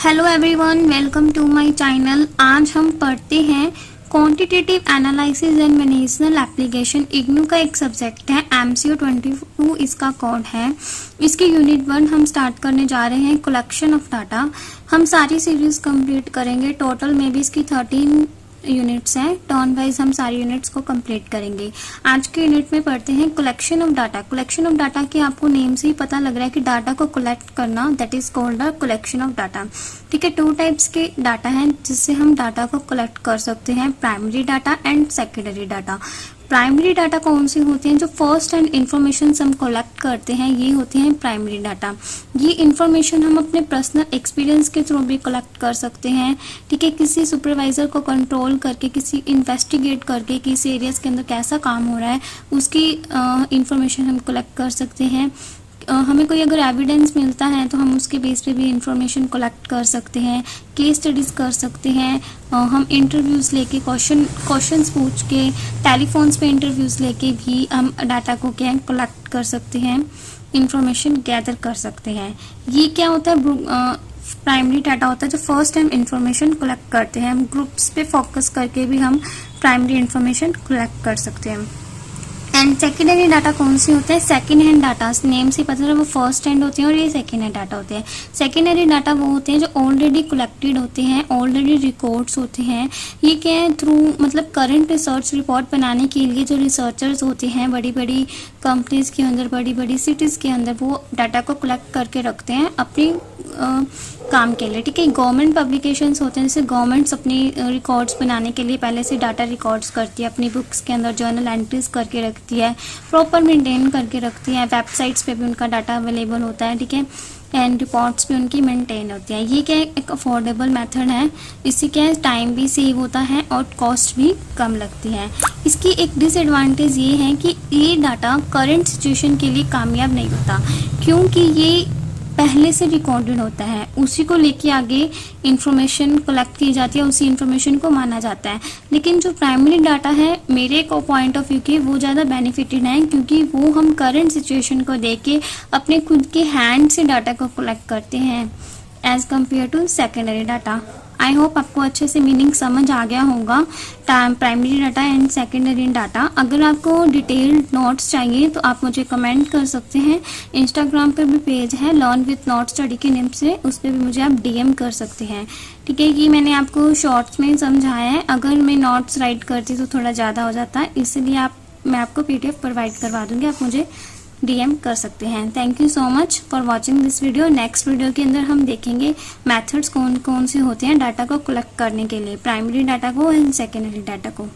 Hello everyone, welcome to my channel. आज हम पढ़ते हैं quantitative analysis and managerial application. IGNOU का एक सब्जेक्ट है, MCO 22 इसका कोड है। इसकी यूनिट 1 हम स्टार्ट करने जा रहे हैं, कलेक्शन ऑफ डाटा। हम सारी सीरीज कंप्लीट करेंगे। टोटल में भी इसकी 13 यूनिट्स हैं। टर्न वाइज हम सारी यूनिट्स को कंप्लीट करेंगे। आज के यूनिट में पढ़ते हैं collection of data. Collection of data की आपको नेम से ही पता लग रहा है कि डाटा को कलेक्ट करना, that is called a collection of data. ठीक है, 2 टाइप्स के डाटा हैं जिससे हम डाटा को कलेक्ट कर सकते हैं, primary data and secondary data. Primary data कौन सी होती हैं? जो फर्स्ट हैंड इंफॉर्मेशन हम कलेक्ट करते हैं ये होती हैं प्राइमरी डाटा। ये इंफॉर्मेशन हम अपने पर्सनल एक्सपीरियंस के थ्रू भी कलेक्ट कर सकते हैं। ठीक है, किसी सुपरवाइजर को कंट्रोल करके, किसी इन्वेस्टिगेट करके कि इस एरियाज के अंदर कैसा काम हो रहा है उसकी इंफॉर्मेशन हम कलेक्ट कर सकते हैं। हमें कोई अगर एविडेंस मिलता है तो हम उसके बेस पे भी इंफॉर्मेशन कलेक्ट कर सकते हैं, केस स्टडीज कर सकते हैं। हम इंटरव्यूज़ लेके क्वेश्चंस पूछ के, टेलीफोन्स पे इंटरव्यूज़ लेके भी हम डाटा को क्या कलेक्ट कर सकते हैं, इंफॉर्मेशन गैदर कर सकते हैं। ये क्या होता है? प्राइमरी डाटा होता है जो फर्स्ट टाइम इंफॉर्मेशन कलेक्ट करते हैं। हम ग्रुप्स पे फोकस करके भी हम प्राइमरी इंफॉर्मेशन कलेक्ट कर सकते हैं। एंड सेकेंडरी डाटा कौन सी होते हैं? सेकेंड हैंड डाटा, नेम से पता चला वो फर्स्ट हैंड होते हैं और ये सेकेंड हैंड डाटा होते हैं। सेकेंडरी डाटा वो होते हैं जो ऑलरेडी कलेक्टेड होते हैं, ऑलरेडी रिकॉर्ड्स होते हैं। ये क्या है? थ्रू मतलब करंट रिसर्च रिपोर्ट बनाने के लिए जो रिसर्चर्स होते हैं बड़ी बड़ी कंपनीज के अंदर, बड़ी बड़ी सिटीज़ के अंदर, वो डाटा को कलेक्ट करके रखते हैं अपनी काम के लिए। ठीक है, गवर्नमेंट पब्लिकेशंस होते हैं, जैसे गवर्नमेंट्स अपनी रिकॉर्ड्स बनाने के लिए पहले से डाटा रिकॉर्ड्स करती है, अपनी बुक्स के अंदर जर्नल एंट्रीज करके रखती है, प्रॉपर मेंटेन करके रखती है। वेबसाइट्स पे भी उनका डाटा अवेलेबल होता है। ठीक है, एंड रिपोर्ट्स भी उनकी मेंटेन होती है। ये क्या है? एक अफोर्डेबल मेथड है। इससे क्या है? टाइम भी सेव होता है और कॉस्ट भी कम लगती है। इसकी एक डिसएडवांटेज ये है कि ये डाटा करंट सिचुएशन के लिए कामयाब नहीं होता, क्योंकि ये पहले से रिकॉर्डेड होता है, उसी को लेके आगे इंफॉर्मेशन कलेक्ट की जाती है, उसी इंफॉर्मेशन को माना जाता है। लेकिन जो प्राइमरी डाटा है मेरे को पॉइंट ऑफ व्यू के वो ज़्यादा बेनिफिटेड है, क्योंकि वो हम करंट सिचुएशन को देख के अपने खुद के हैंड से डाटा को कलेक्ट करते हैं as compare to secondary data. I hope आपको अच्छे से मीनिंग समझ आ गया होगा primary data and secondary data. अगर आपको डिटेल्ड नोट्स चाहिए तो आप मुझे कमेंट कर सकते हैं। इंस्टाग्राम पर भी पेज है लर्न विथ नोट स्टडी के नेम से, उस पर भी मुझे आप DM कर सकते हैं। ठीक है, ये मैंने आपको शॉर्ट्स में समझाया है। अगर मैं नोट्स राइट करती तो थोड़ा ज़्यादा हो जाता है, इसलिए मैं आपको PDF प्रोवाइड करवा दूँगी, आप मुझे DM कर सकते हैं। Thank you so much for watching this video. Next video के अंदर हम देखेंगे मेथड्स कौन कौन से होते हैं डाटा को कलेक्ट करने के लिए, प्राइमरी डाटा को एंड सेकेंडरी डाटा को।